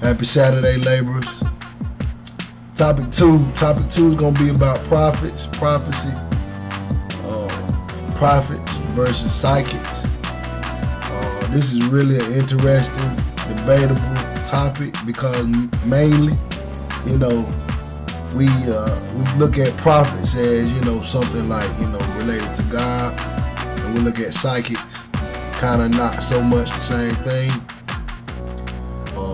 Happy Saturday, laborers. Topic two is gonna be about prophets, prophecy, prophets versus psychics. This is really an interesting, debatable topic because mainly, you know, we look at prophets as, you know, something like, you know, related to God, and we look at psychics kind of not so much the same thing.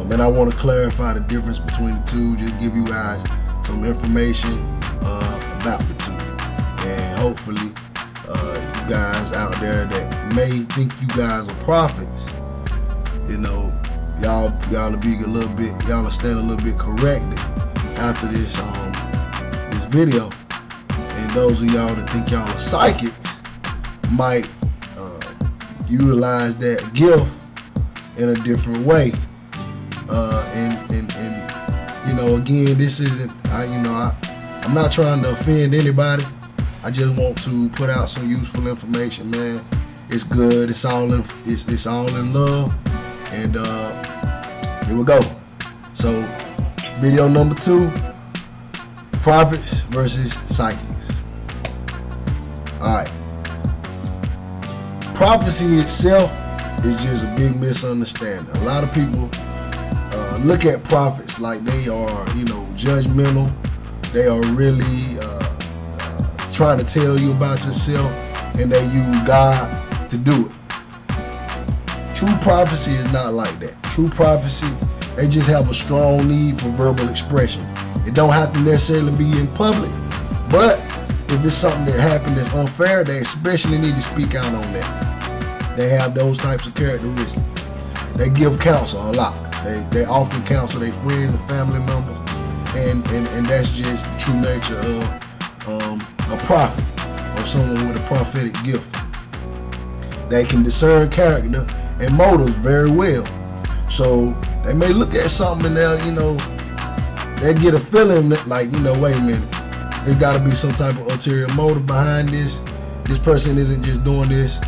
And I want to clarify the difference between the two, just give you guys some information about the two, and hopefully you guys out there that may think you guys are prophets, you know, y'all will be a little bit, y'all will stand a little bit corrected after this this video, and those of y'all that think y'all are psychics might utilize that gift in a different way. And you know, again, this isn't, I'm not trying to offend anybody. I just want to put out some useful information, man. It's good. It's all in love. And here we go. So, video number 2: prophets versus psychics. All right. Prophecy itself is just a big misunderstanding. A lot of people look at prophets like they are, you know, judgmental. They are really trying to tell you about yourself, and they use God to do it. True prophecy is not like that. True prophecy, they just have a strong need for verbal expression. It don't have to necessarily be in public, but if it's something that happened that's unfair, they especially need to speak out on that. They have those types of characteristics. They give counsel a lot. They often counsel their friends and family members, and that's just the true nature of a prophet or someone with a prophetic gift. They can discern character and motives very well. So they may look at something and they'll, you know, they get a feeling that, like, you know, wait a minute, there's got to be some type of ulterior motive behind this. This person isn't just doing this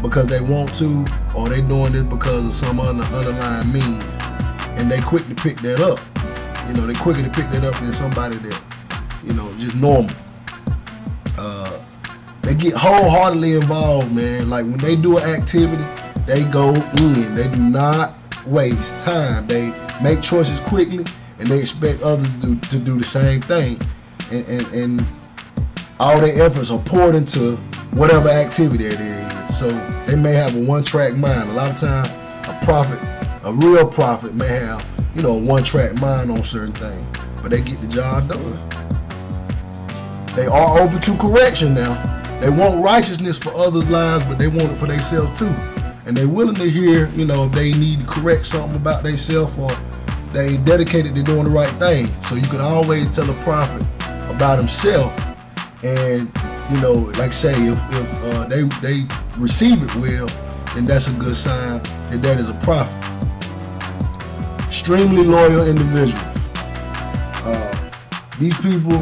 because they want to, or they doing this because of some underlying means. And they quick to pick that up. You know, they quicker to pick that up than somebody that, you know, just normal. They get wholeheartedly involved, man. Like when they do an activity, they go in. They do not waste time. They make choices quickly, and they expect others to do the same thing. And all their efforts are poured into whatever activity it is. So they may have a one-track mind. A lot of times, a real prophet may have, you know, a one-track mind on certain things, but they get the job done. They are open to correction now. They want righteousness for others' lives, but they want it for themselves too. And they're willing to hear, you know, if they need to correct something about themselves, or they dedicated to doing the right thing. So you can always tell a prophet about himself, and, you know, like say, if they receive it well, then that's a good sign that is a prophet. Extremely loyal individuals. These people,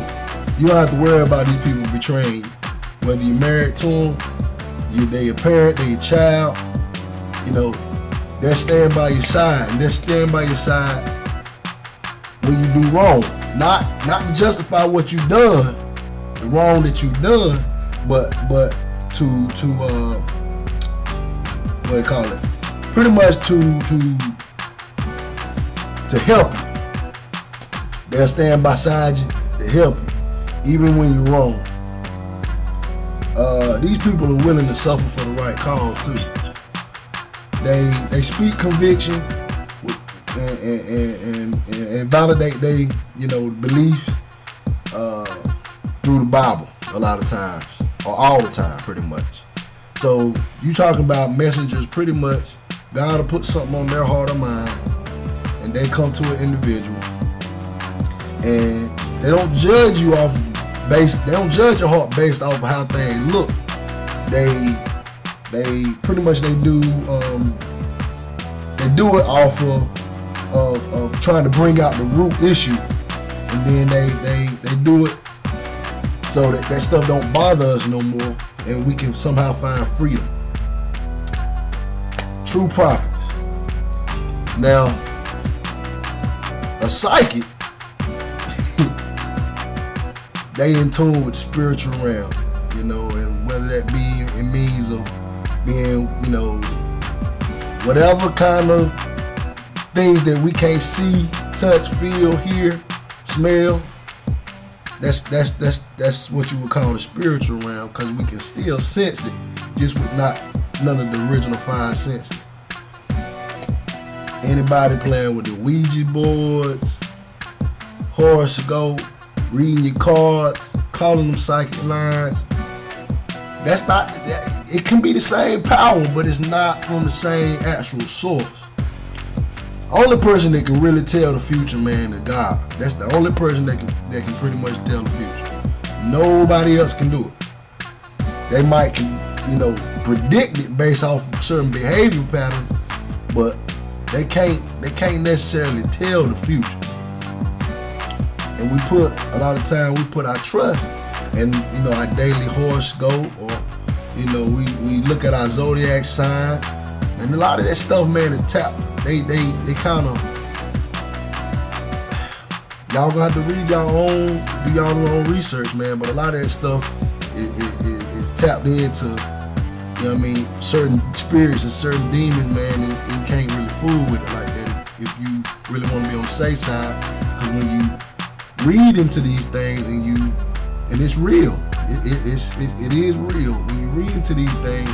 you don't have to worry about these people betraying you. Whether you're married to them, they're your parent, they're your child, you know, they'll stand by your side, and they'll stand by your side when you do wrong. Not to justify what you've done, the wrong that you've done, but to what do you call it? Pretty much to help you. They'll stand beside you to help you, even when you're wrong. These people are willing to suffer for the right cause too. They speak conviction and validate their, you know, beliefs through the Bible a lot of times, or all the time, pretty much. So you talking about messengers, pretty much God will put something on their heart or mind, and they come to an individual, and they don't judge you off they don't judge your heart based off of how things look. They pretty much they do it off of trying to bring out the root issue, and then they do it so that stuff don't bother us no more, and we can somehow find freedom. True prophets. Now, psychic, they in tune with the spiritual realm, you know, and whether that be in means of being, you know, whatever kind of things that we can't see, touch, feel, hear, smell. That's what you would call the spiritual realm, because we can still sense it, just with none of the original 5 senses. Anybody playing with the Ouija boards, horoscope, reading your cards, calling them psychic lines, that's not, it can be the same power, but it's not from the same actual source. Only person that can really tell the future, man, is God. That's the only person that can pretty much tell the future. Nobody else can do it. They might you know, predict it based off of certain behavior patterns, but they can't necessarily tell the future. And a lot of time we put our trust in, you know, our daily horoscope, or, you know, we look at our zodiac sign, and a lot of that stuff, man, is tapped. They kind of, y'all gonna have to read y'all own, do y'all own research, man. But a lot of that stuff is tapped into, you know what I mean, certain spirits and certain demons, man, and you can't really fool with it like that if you really want to be on the safe side. Because when you read into these things and it's real, it is real. When you read into these things,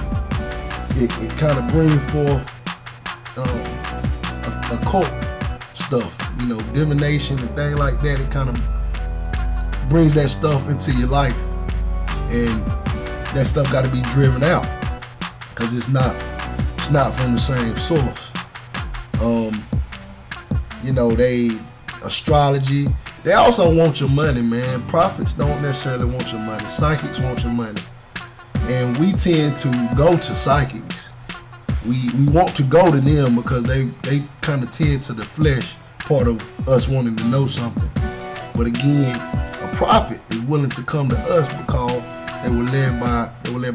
it kind of brings forth occult stuff, you know, divination and things like that. It kind of brings that stuff into your life, and that stuff got to be driven out, because it's not from the same source. You know, astrology, they also want your money, man. Prophets don't necessarily want your money. Psychics want your money, and we tend to go to psychics. We want to go to them because they kind of tend to the flesh part of us wanting to know something. But again, a prophet is willing to come to us because they were led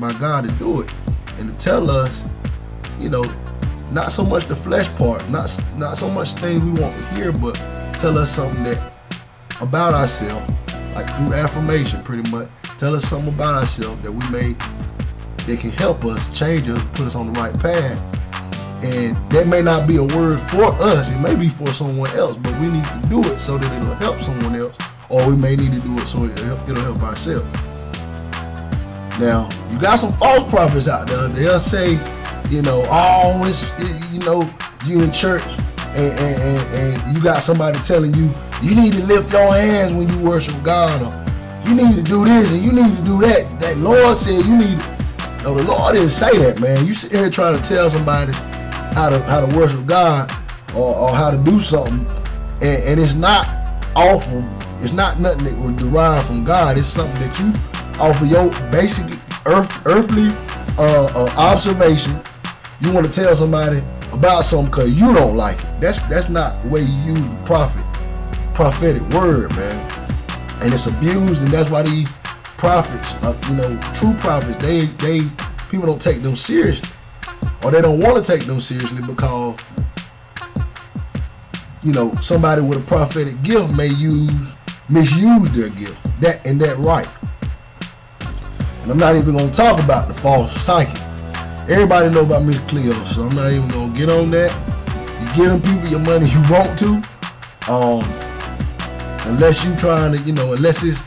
by God to do it, and to tell us, you know, not so much the flesh part, not so much things we want to hear, but tell us something that about ourselves, like through affirmation, pretty much. Tell us something about ourselves that can help us, change us, put us on the right path. And that may not be a word for us, it may be for someone else, but we need to do it so that it'll help someone else, or we may need to do it so it'll help ourselves. Now, you got some false prophets out there. They'll say, you know, you know, you in church and you got somebody telling you, you need to lift your hands when you worship God, or you need to do this and you need to do that. That Lord said you need to. No, the Lord didn't say that, man. You sit here trying to tell somebody how to worship God or how to do something, and it's not awful. It's not nothing that was derived from God. It's something that you offer your basic earthly observation. You want to tell somebody about something because you don't like it. That's not the way you use the prophetic word, man. And it's abused, and that's why these prophets, you know, true prophets, people don't take them seriously, or they don't want to take them seriously because, you know, somebody with a prophetic gift may misuse their gift, that right. And I'm not even going to talk about the false psychic. Everybody know about Miss Cleo, so I'm not even going to get on that. You give them people your money you want to, unless you trying to, you know, unless it's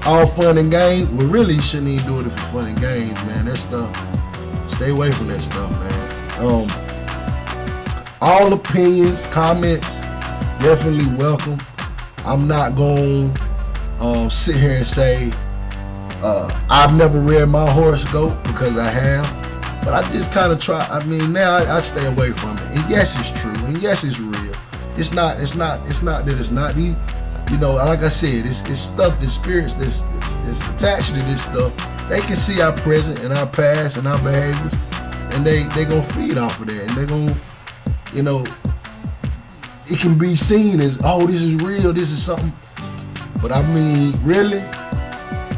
all fun and games. We really shouldn't even do it if it's fun and games, man. That stuff, stay away from that stuff, man. All opinions, comments, definitely welcome. I'm not going to sit here and say I've never read my horoscope, because I have, but I just kind of try. I mean, now I stay away from it. And yes, it's true, and yes, it's real. It's not that it's not. You know, like I said, it's stuff, the spirits that's attached to this stuff. They can see our present and our past and our behaviors, and they gonna feed off of that, and they gonna, you know, it can be seen as, oh, this is real, this is something. But I mean, really,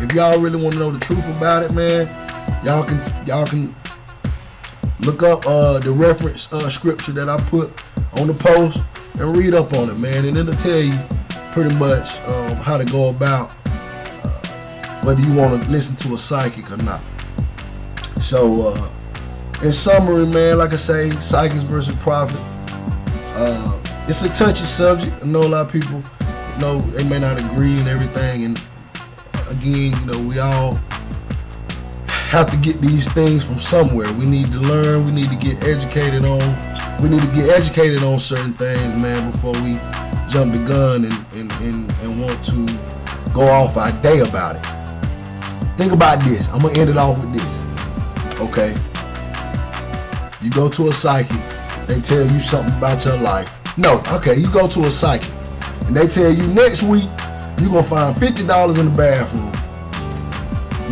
if y'all really want to know the truth about it, man, y'all can look up the reference scripture that I put on the post. and read up on it, man, and it'll tell you pretty much how to go about whether you want to listen to a psychic or not. So in summary, man, like I say, psychics versus prophet, it's a touchy subject. I know a lot of people, you know, they may not agree and everything, and again, you know, we all have to get these things from somewhere. We need to learn, we need to get educated on, certain things, man, before we jump the gun and want to go off our day about it. Think about this. I'm gonna end it off with this. Okay. You go to a psychic, they tell you something about your life. No, okay, you go to a psychic and they tell you next week you're gonna find $50 in the bathroom.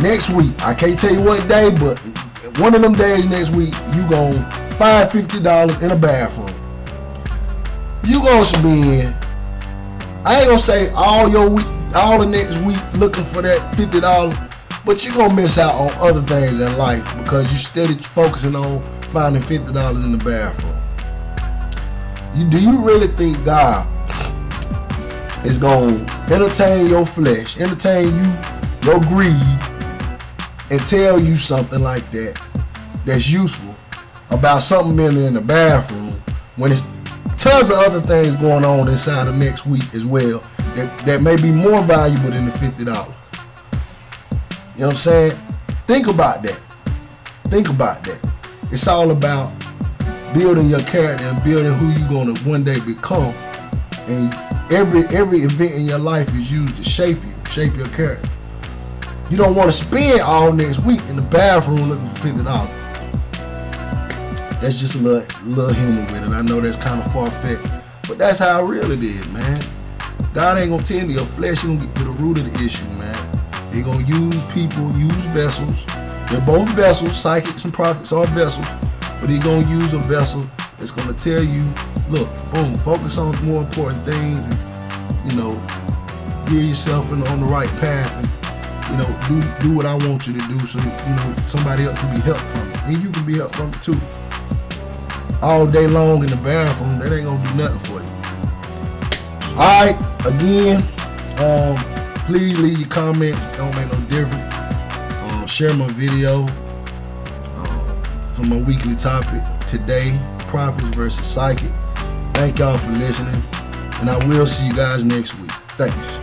Next week, I can't tell you what day, but one of them days next week, you gonna find $50 in a bathroom. You gonna spend, I ain't gonna say all the next week looking for that $50, but you're gonna miss out on other things in life because you steady focusing on finding $50 in the bathroom. Do you really think God is gonna entertain your flesh, entertain you, your greed, and tell you something like that that's useful about something in the bathroom when there's tons of other things going on inside of next week as well that may be more valuable than the $50? You know what I'm saying? Think about that. Think about that. It's all about building your character and building who you're gonna one day become. And every event in your life is used to shape your character. You don't want to spend all next week in the bathroom looking for $50. That's just a little humor with it. I know that's kind of far-fetched, but that's how real it is, man. God ain't gonna tend to your flesh. He gonna get to the root of the issue, man. He gonna use people, use vessels. They're both vessels. Psychics and prophets are vessels, but he gonna use a vessel that's gonna tell you, look, boom, focus on more important things, and you know, get yourself on the right path, and you know, do what I want you to do, so you know somebody else can be helped from it, and you can be helped from it too. All day long in the bathroom, that ain't gonna do nothing for you. All right, again, please leave your comments. It don't make no difference. Share my video for my weekly topic today: prophets versus psychic. Thank y'all for listening, and I will see you guys next week. Thanks.